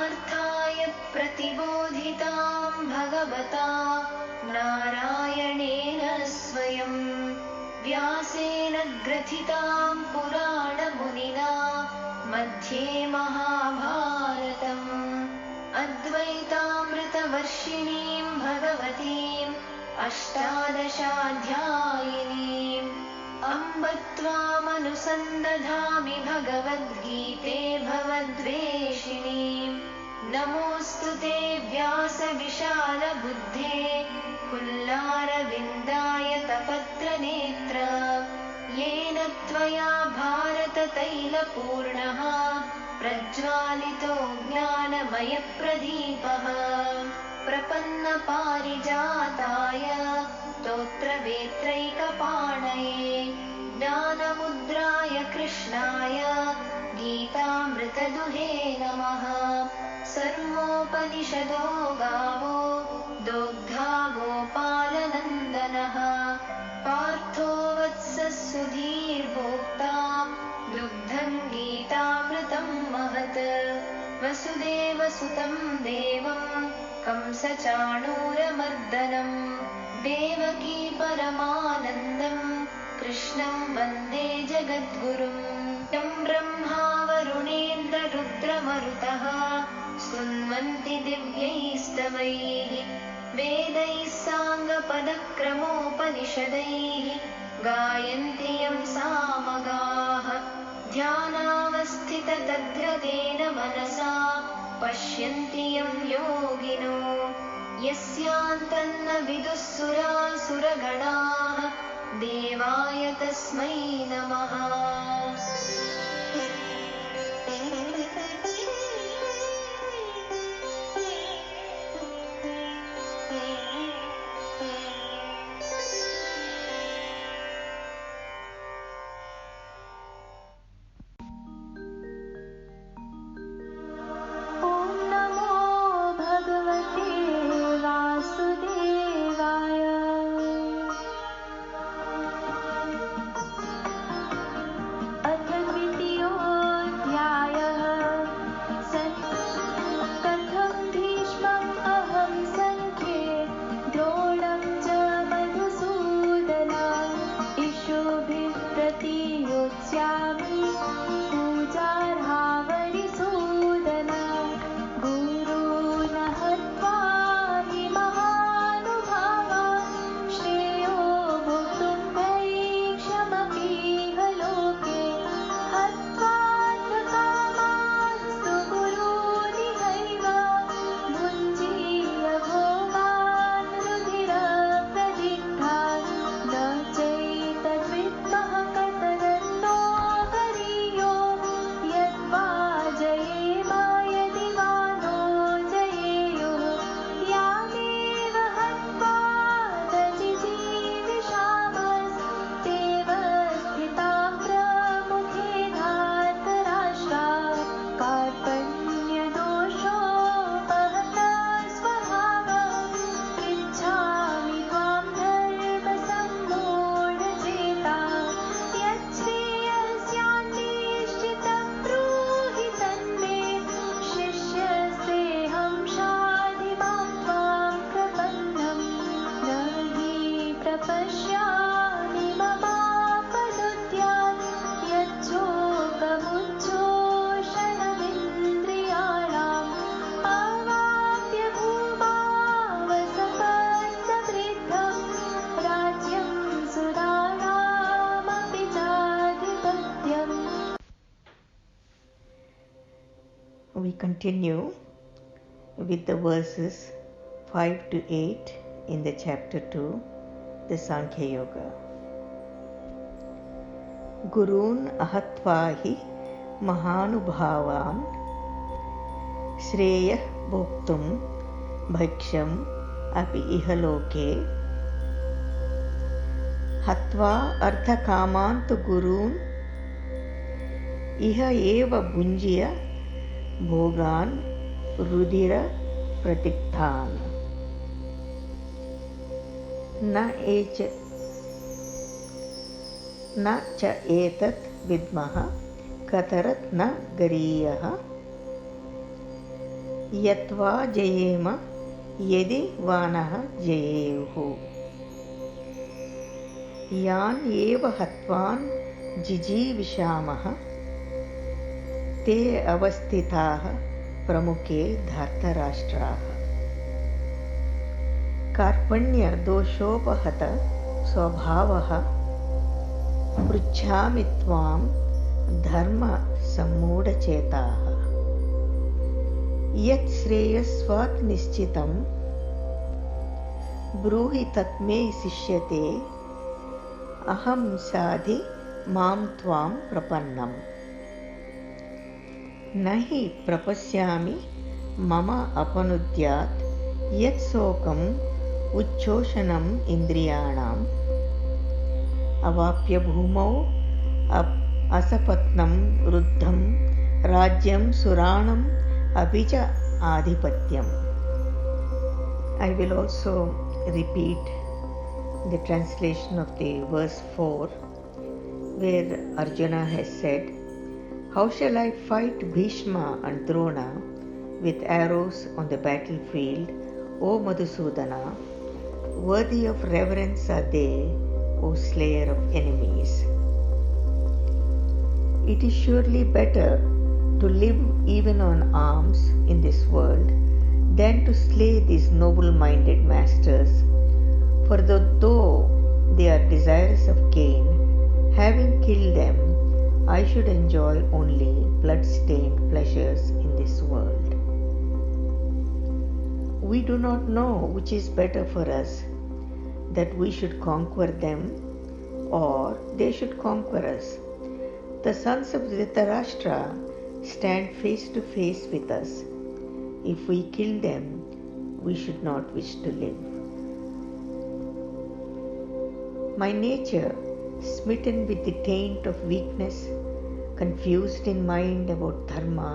पार्थाय प्रतिबोधितां भगवता नारायणेन स्वयं व्यासेन ग्रथितां पुराणमुनिना मध्ये महाभारतम् अद्वैतामृतवर्षिणीं भगवतीम् अष्टादशाध्यायिनीम् अम्ब त्वामनुसन्दधामि भगवद्गीते भवद्वेषिणीम् नमोऽस्तु ते व्यासविशालबुद्धे पुल्लारविन्दायतपत्रनेत्र येन त्वया भारततैलपूर्णः प्रज्वालितो ज्ञानमयप्रदीपः प्रपन्नपारिजाताय स्तोत्रवेत्रैकपाणये ज्ञानमुद्राय कृष्णाय गीतामृतदुहे नमः। सर्वोपनिषदो गावो दोग्धा गोपालनन्दनः पार्थो वत्सः सुधीर्भोक्ता दुग्धं गीतामृतं महत् वसुदेवसुतं देवं कंसचाणूरमर्दनं देवकी परमानन्दं कृष्णं वन्दे जगद्गुरुं यं ब्रह्मा वरुणेन्द्ररुद्रमरुतः स्तुन्वन्ति दिव्यैस्तवैः वेदैः साङ्गपदक्रमोपनिषदैः गायन्ति यं सामगाः ध्यानावस्थिततद्गतेन मनसा पश्यन्ति यं योगिनो यस्यान्तन्न विदुः सुरासुरगणाः देवाय तस्मै नमः। We continue with the verses 5 to 8 in the chapter 2, the Sankhya Yoga. Gurun ahatvahi mahanubhavan shreyah bhoktum bhaksham api ihaloke hatva arthakamantu gurun iha eva bunjya भोगान रुधिर प्रतिक्तान न च एतत् विद्मः कतरत् न गरीयः यत्वा जयेम यदि वानः जयेयुः। यान् एव हत्वान् जिजीविषामः ते अवस्थिताः प्रमुखे धार्तराष्ट्राः। कार्पण्यदोषोपहत स्वभावः पृच्छामि त्वां धर्मसम्मूढचेताः। यत् श्रेयस्वात् निश्चितं ब्रूहि तत् मे शिष्यते। अहं साधि मां त्वां प्रपन्नम्। न हि प्रपश्यामि मम अपनुद्यात् यत् शोकम् उच्छोषणम् इन्द्रियाणाम्। अवाप्य भूमौ असपत्नं रुद्धं राज्यं सुराणम् अपि च आधिपत्यम्। I will also repeat the translation of the verse 4, where Arjuna has said, "How shall I fight Bhishma and Drona with arrows on the battlefield, O Madhusudana? Worthy of reverence are they, O slayer of enemies." It is surely better to live even on alms in this world than to slay these noble-minded masters, for though they are desirous of gain, having killed them, I should enjoy only blood-stained pleasures in this world. We do not know which is better for us, that we should conquer them or they should conquer us. The sons of Dhritarashtra stand face to face with us. If we kill them, we should not wish to live. My nature, smitten with the taint of weakness, confused in mind about dharma,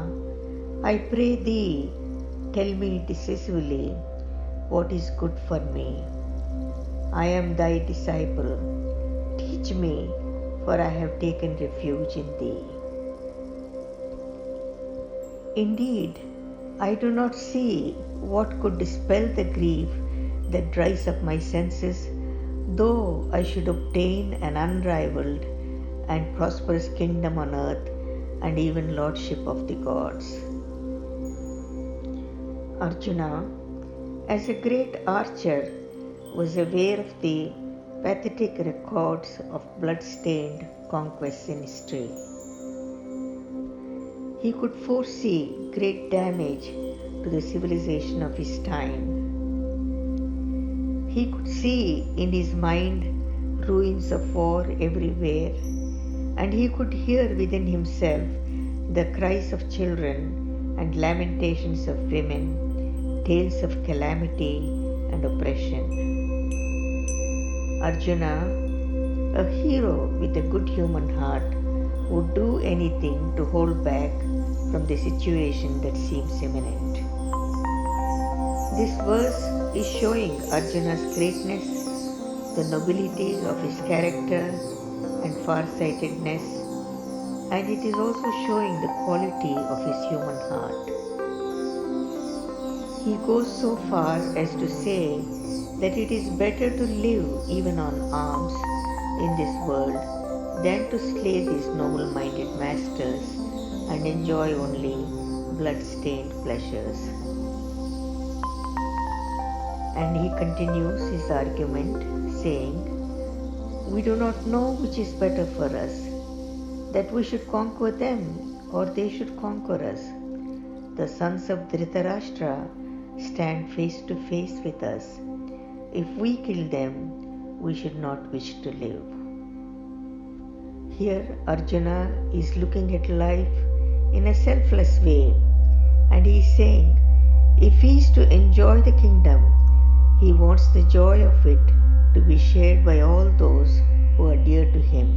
I pray thee, tell me decisively what is good for me. I am thy disciple. Teach me, for I have taken refuge in thee. Indeed, I do not see what could dispel the grief that dries up my senses, though I should obtain an unrivaled and prosperous kingdom on earth and even lordship of the gods. Arjuna, as a great archer, was aware of the pathetic records of blood-stained conquests in history. He could foresee great damage to the civilization of his time. He could see in his mind ruins of war everywhere, and he could hear within himself the cries of children and lamentations of women, tales of calamity and oppression. Arjuna, a hero with a good human heart, would do anything to hold back from the situation that seems imminent. This verse is showing Arjuna's greatness, the nobility of his character and farsightedness, and it is also showing the quality of his human heart. He goes so far as to say that it is better to live even on alms in this world than to slay these noble-minded masters and enjoy only blood-stained pleasures. And he continues his argument saying, "We do not know which is better for us, that we should conquer them or they should conquer us. The sons of Dhritarashtra stand face to face with us. If we kill them, we should not wish to live." Here Arjuna is looking at life in a selfless way, and he is saying if he is to enjoy the kingdom, he wants the joy of it to be shared by all those who are dear to him.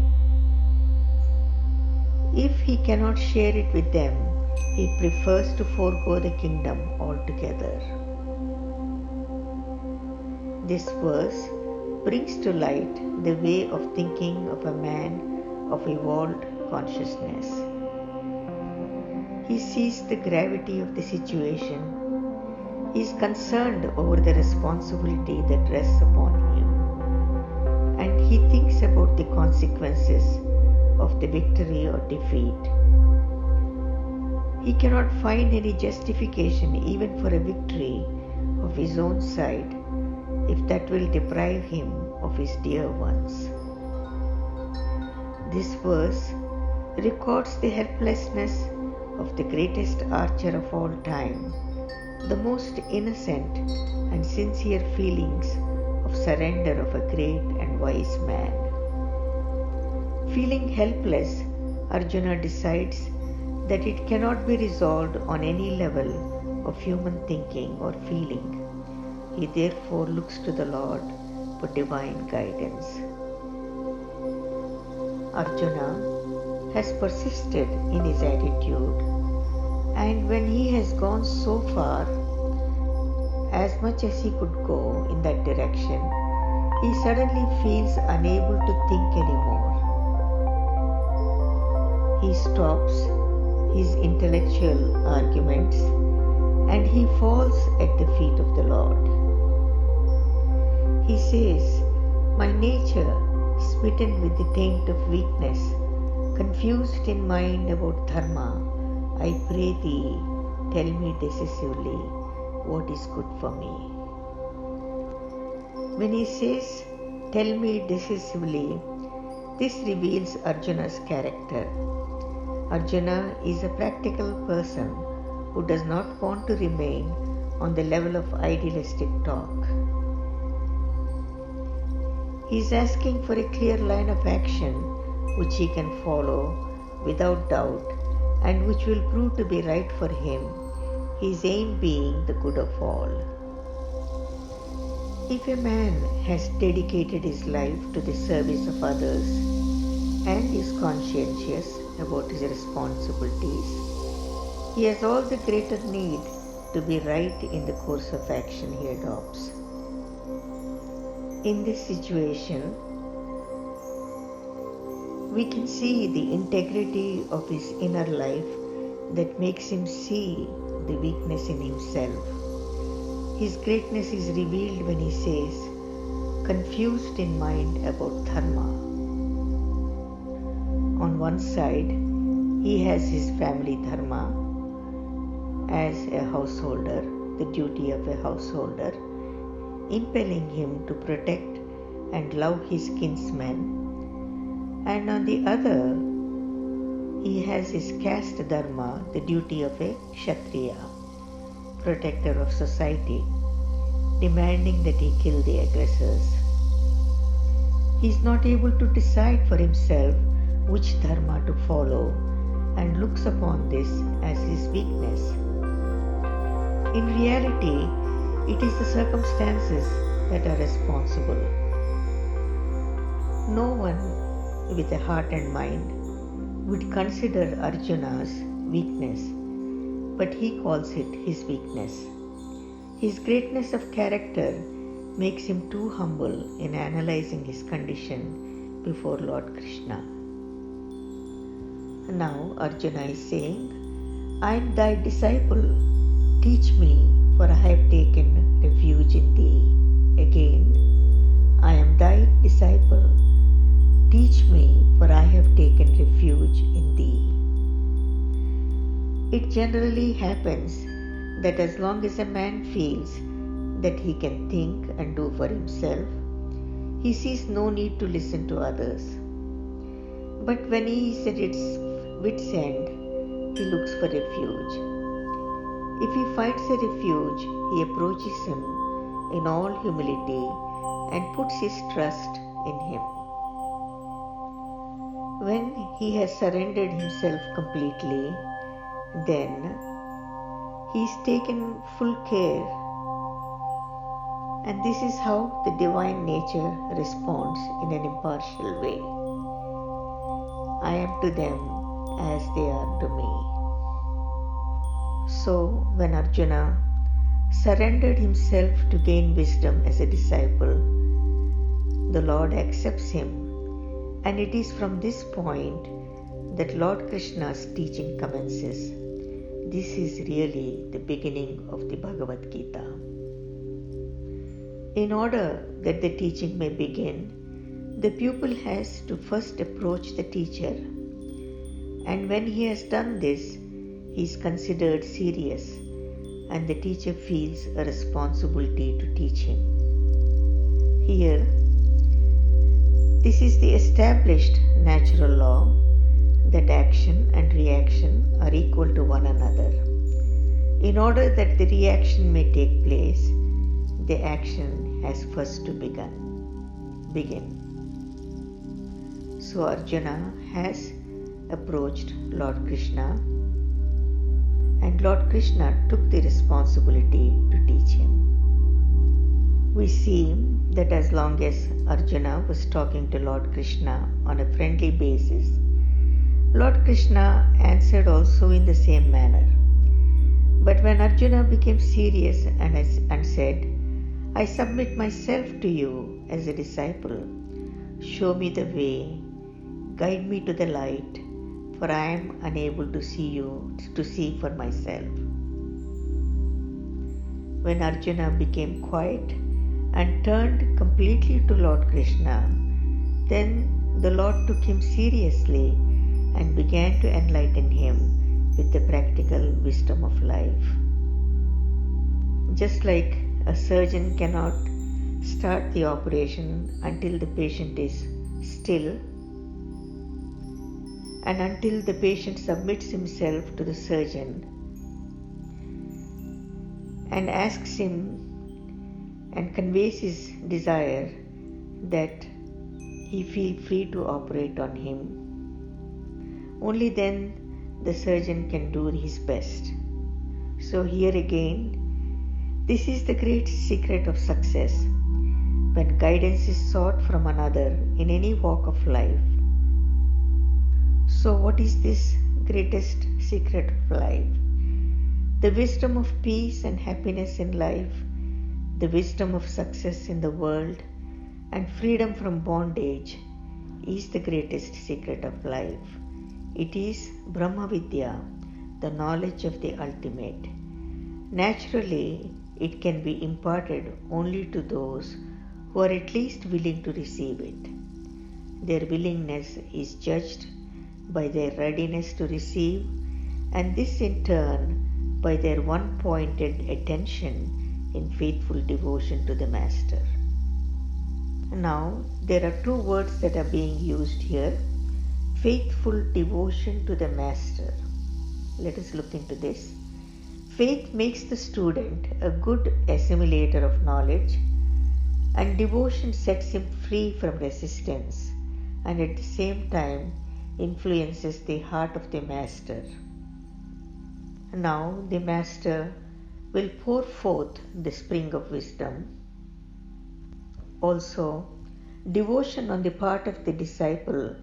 If he cannot share it with them, he prefers to forego the kingdom altogether. This verse brings to light the way of thinking of a man of evolved consciousness. He sees the gravity of the situation He is concerned over the responsibility that rests upon him, and he thinks about the consequences of the victory or defeat. He cannot find any justification even for a victory of his own side if that will deprive him of his dear ones. This verse records the helplessness of the greatest archer of all time, the most innocent and sincere feelings of surrender of a great and wise man. Feeling helpless, Arjuna decides that it cannot be resolved on any level of human thinking or feeling. He therefore looks to the Lord for divine guidance. Arjuna has persisted in his attitude, and when he has gone so far, as much as he could go in that direction, he suddenly feels unable to think anymore. He stops his intellectual arguments and he falls at the feet of the Lord. He says, "My nature, smitten with the taint of weakness, confused in mind about dharma, I pray thee, tell me decisively what is good for me." When he says, "Tell me decisively," this reveals Arjuna's character. Arjuna is a practical person who does not want to remain on the level of idealistic talk. He is asking for a clear line of action which he can follow without doubt and which will prove to be right for him, his aim being the good of all. If a man has dedicated his life to the service of others and is conscientious about his responsibilities, he has all the greater need to be right in the course of action he adopts. In this situation, we can see the integrity of his inner life that makes him see the weakness in himself. His greatness is revealed when he says, "confused in mind about dharma." On one side, he has his family dharma as a householder, the duty of a householder, impelling him to protect and love his kinsmen, and on the other, he has his caste dharma, the duty of a Kshatriya, protector of society, demanding that he kill the aggressors. He is not able to decide for himself which dharma to follow and looks upon this as his weakness. In reality, it is the circumstances that are responsible. No one with a heart and mind would consider Arjuna's weakness, but he calls it his weakness. His greatness of character makes him too humble in analyzing his condition before Lord Krishna. Now Arjuna is saying, "I am thy disciple, teach me, for I have taken refuge in thee." Again, "I am thy disciple, teach me, for I have taken refuge in thee." It generally happens that as long as a man feels that he can think and do for himself, he sees no need to listen to others. But when he is at its wit's end, he looks for refuge. If he finds a refuge, he approaches him in all humility and puts his trust in him. When he has surrendered himself completely, then he is taken full care, and this is how the divine nature responds in an impartial way. "I am to them as they are to me." So, when Arjuna surrendered himself to gain wisdom as a disciple, the Lord accepts him, and it is from this point that Lord Krishna's teaching commences. this is really the beginning of the Bhagavad Gita. In order that the teaching may begin, the pupil has to first approach the teacher, and when he has done this, he is considered serious, and the teacher feels a responsibility to teach him. Here, this is the established natural law that action and reaction are equal to one another. In order that the reaction may take place, the action has first to begin. So Arjuna has approached Lord Krishna, and Lord Krishna took the responsibility to teach him. We see that as long as Arjuna was talking to Lord Krishna on a friendly basis, Lord Krishna answered also in the same manner. But when Arjuna became serious and said, "I submit myself to you as a disciple. Show me the way, guide me to the light, for I am unable to see for myself." When Arjuna became quiet and turned completely to Lord Krishna, then the Lord took him seriously and began to enlighten him with the practical wisdom of life. Just like a surgeon cannot start the operation until the patient is still, and until the patient submits himself to the surgeon and asks him and conveys his desire that he feel free to operate on him, only then the surgeon can do his best. So here again, this is the great secret of success. When guidance is sought from another in any walk of life. So what is this greatest secret of life? The wisdom of peace and happiness in life, the wisdom of success in the world, and freedom from bondage is the greatest secret of life. It is Brahma Vidya, the knowledge of the ultimate. Naturally, it can be imparted only to those who are at least willing to receive it. Their willingness is judged by their readiness to receive, and this in turn by their one-pointed attention in faithful devotion to the Master. Now, there are two words that are being used here: faithful devotion to the Master. Let us look into this. Faith makes the student a good assimilator of knowledge, and devotion sets him free from resistance and at the same time influences the heart of the Master. Now the Master will pour forth the spring of wisdom. Also, devotion on the part of the disciple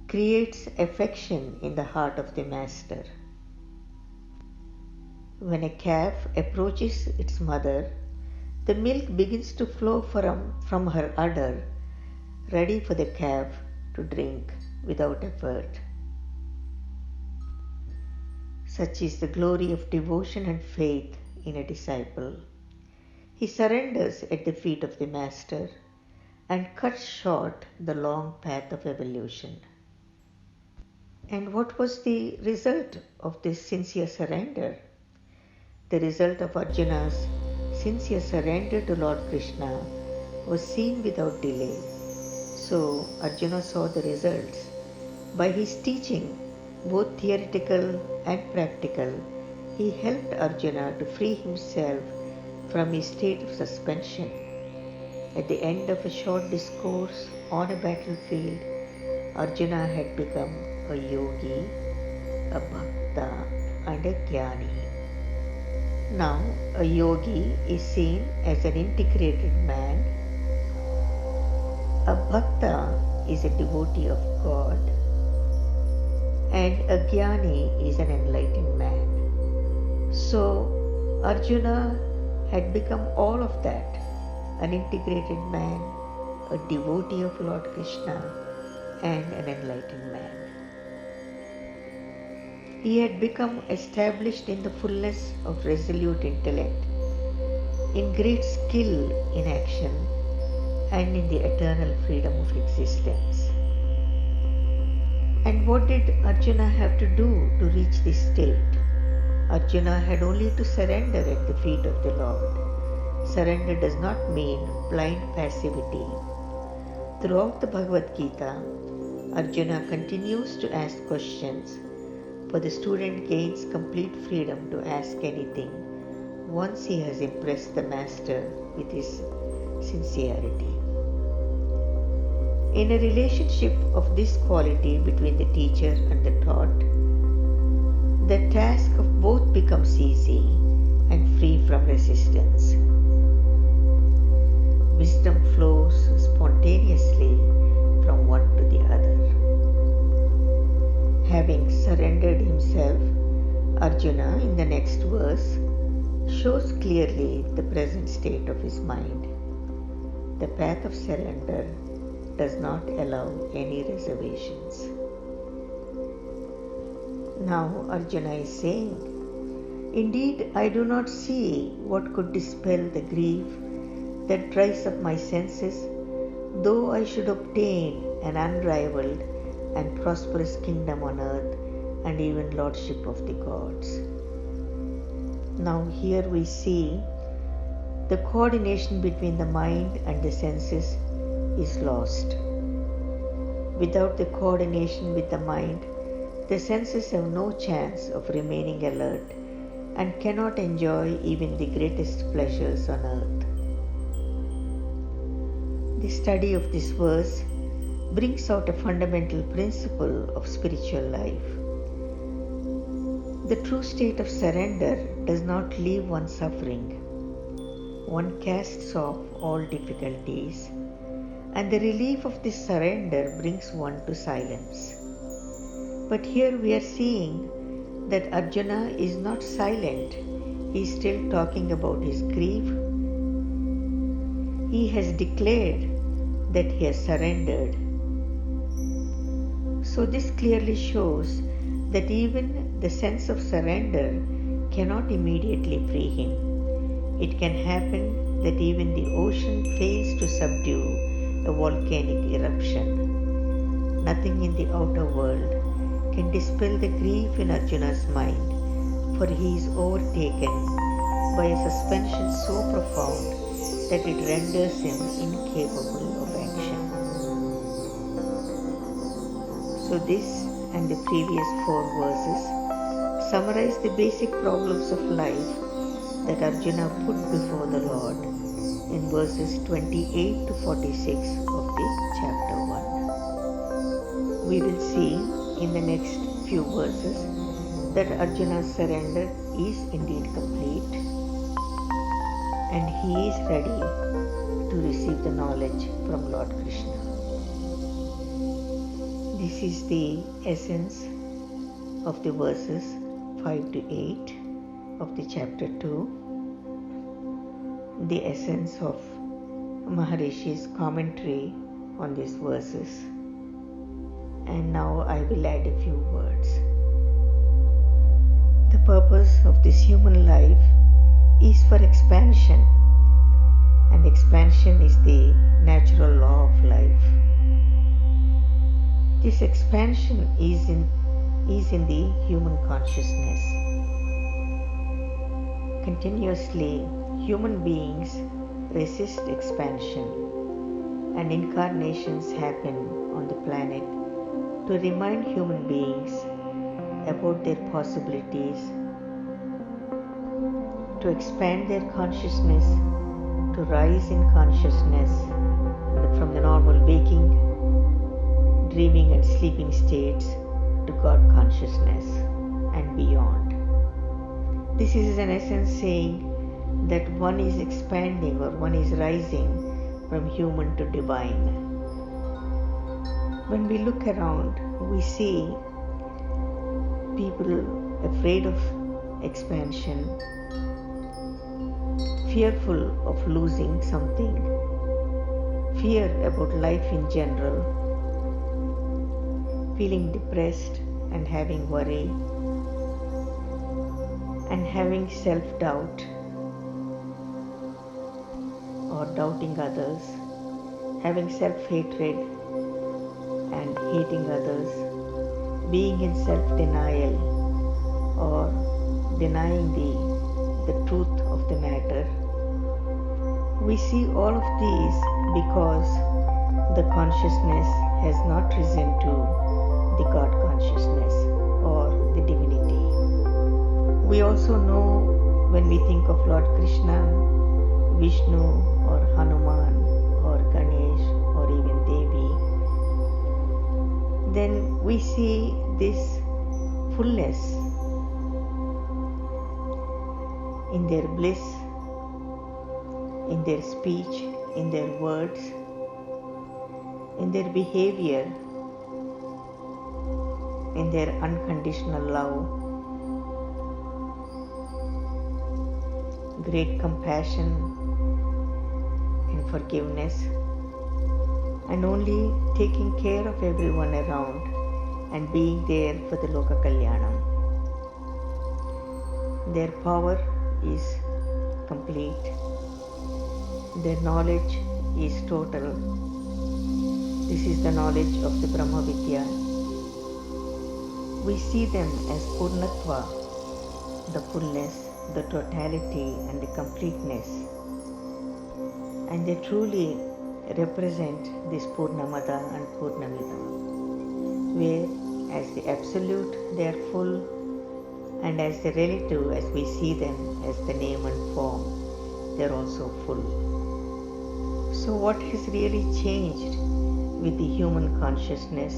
creates affection in the heart of the Master. When a calf approaches its mother, the milk begins to flow from her udder, ready for the calf to drink without effort. Such is the glory of devotion and faith in a disciple. He surrenders at the feet of the Master and cuts short the long path of evolution. And what was the result of this sincere surrender? The result of Arjuna's sincere surrender to Lord Krishna was seen without delay. So Arjuna saw the results. By his teaching, both theoretical and practical, he helped Arjuna to free himself from his state of suspension. At the end of a short discourse on a battlefield, Arjuna had become a yogi, a bhakta, and a jnani. Now, a yogi is seen as an integrated man. A bhakta is a devotee of God, and a jnani is an enlightened man. So, Arjuna had become all of that: an integrated man, a devotee of Lord Krishna, and an enlightened man. He had become established in the fullness of resolute intellect, in great skill in action, and in the eternal freedom of existence. And what did Arjuna have to do to reach this state? Arjuna had only to surrender at the feet of the Lord. Surrender does not mean blind passivity. Throughout the Bhagavad Gita, Arjuna continues to ask questions, for the student gains complete freedom to ask anything once he has impressed the master with his sincerity. In a relationship of this quality between the teacher and the taught, the task of both becomes easy and free from resistance. Wisdom flows spontaneously from one to the other. Having surrendered himself, Arjuna in the next verse shows clearly the present state of his mind. The path of surrender does not allow any reservations. Now Arjuna is saying, "Indeed, I do not see what could dispel the grief that dries up my senses, though I should obtain an unrivaled and prosperous kingdom on earth and even lordship of the gods." Now here we see the coordination between the mind and the senses is lost. Without the coordination with the mind, the senses have no chance of remaining alert and cannot enjoy even the greatest pleasures on earth. The study of this verse brings out a fundamental principle of spiritual life. The true state of surrender does not leave one suffering. One casts off all difficulties, and the relief of this surrender brings one to silence. But here we are seeing that Arjuna is not silent. He is still talking about his grief. He has declared that he has surrendered. So this clearly shows that even the sense of surrender cannot immediately free him. It can happen that even the ocean fails to subdue a volcanic eruption. Nothing in the outer world can dispel the grief in Arjuna's mind, for he is overtaken by a suspension so profound that it renders him incapable of action. So this and the previous 4 verses summarize the basic problems of life that Arjuna put before the Lord in verses 28 to 46 of the chapter 1. We will see in the next few verses that Arjuna's surrender is indeed complete and he is ready to receive the knowledge from Lord Krishna. This is the essence of the verses 5 to 8 of the chapter 2. The essence of Maharishi's commentary on these verses. And now I will add a few words. The purpose of this human life is for expansion, and expansion is the natural law of life. This expansion is in the human consciousness. Continuously, human beings resist expansion, and incarnations happen on the planet to remind human beings about their possibilities, to expand their consciousness, to rise in consciousness from the normal waking, dreaming and sleeping states to God consciousness and beyond. This is in essence saying that one is expanding or one is rising from human to divine. When we look around, we see people afraid of expansion, fearful of losing something, fear about life in general, feeling depressed and having worry, and having self-doubt or doubting others, having self-hatred and hating others, being in self-denial or denying the truth of the matter. We see all of these because the consciousness has not risen to the God consciousness or the divinity. We also know when we think of Lord Krishna, Vishnu or Hanuman or Ganesh or even Devi, then we see this fullness in their bliss, in their speech, in their words, in their behavior, in their unconditional love, great compassion and forgiveness, and only taking care of everyone around and being there for the Loka Kalyanam. Their power is complete. Their knowledge is total. This is the knowledge of the Brahma Vidya. We see them as Purnatva, the fullness, the totality and the completeness. And they truly represent this Purnamada and Purnamida, where as the absolute they are full, and as the relative, as we see them as the name and form, they are also full. So what has really changed with the human consciousness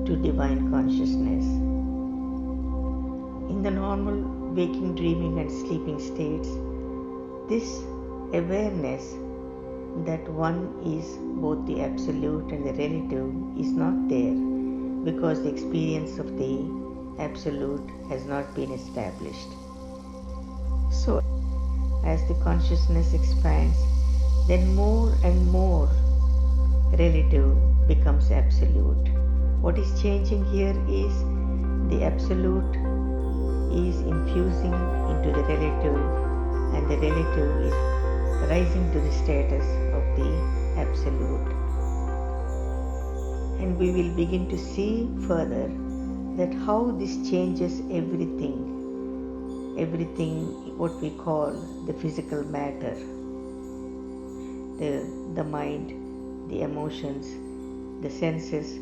to divine consciousness? In the normal waking, dreaming and sleeping states, this awareness that one is both the absolute and the relative is not there, because the experience of the absolute has not been established. So as the consciousness expands, then more and more relative becomes absolute. What is changing here is the absolute is infusing into the relative, and the relative is rising to the status of the absolute. And we will begin to see further that how this changes everything what we call the physical matter, the mind, the emotions, the senses,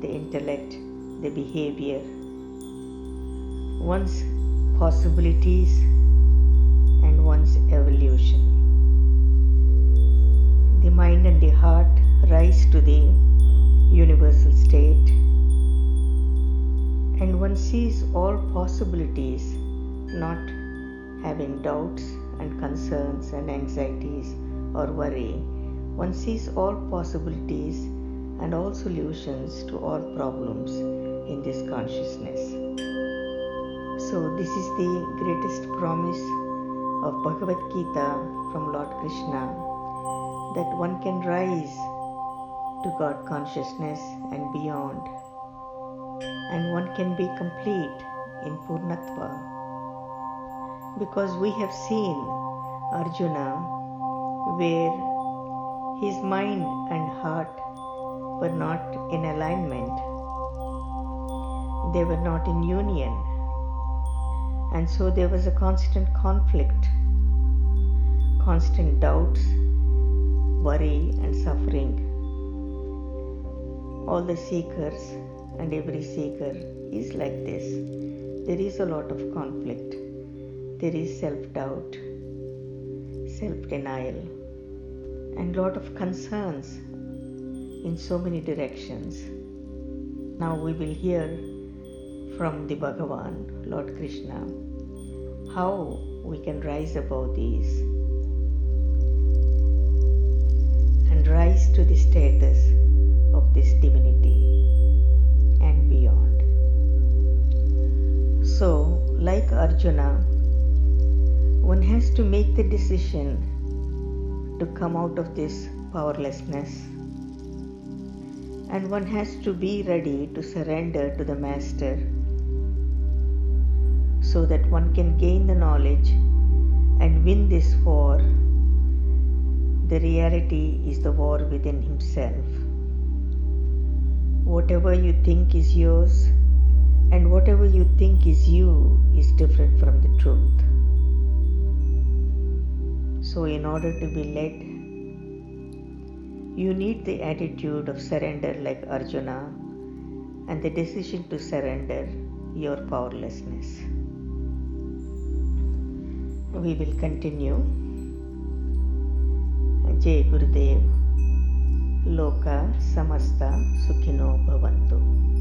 the intellect, the behavior, one's possibilities and one's evolution. The mind and the heart rise to the universal state, and one sees all possibilities, not having doubts and concerns and anxieties or worry. One sees all possibilities and all solutions to all problems in this consciousness. So this is the greatest promise of Bhagavad Gita from Lord Krishna, that one can rise to God consciousness and beyond, and one can be complete in Purnatva. Because we have seen Arjuna, where his mind and heart were not in alignment, they were not in union, and so there was a constant conflict, constant doubts, worry and suffering. All the seekers and every seeker is like this. There is a lot of conflict. There is self-doubt, self-denial, and lot of concerns in so many directions. Now we will hear from the Bhagavan, Lord Krishna, how we can rise above these and rise to the status of this divinity and beyond. So, like Arjuna, one has to make the decision to come out of this powerlessness, and one has to be ready to surrender to the Master, so that one can gain the knowledge and win this war. The reality is the war within himself. Whatever you think is yours and whatever you think is you is different from the truth. So in order to be led, you need the attitude of surrender like Arjuna and the decision to surrender your powerlessness. We will continue. Jai Gurudev. Loka samasta sukhino bhavantu.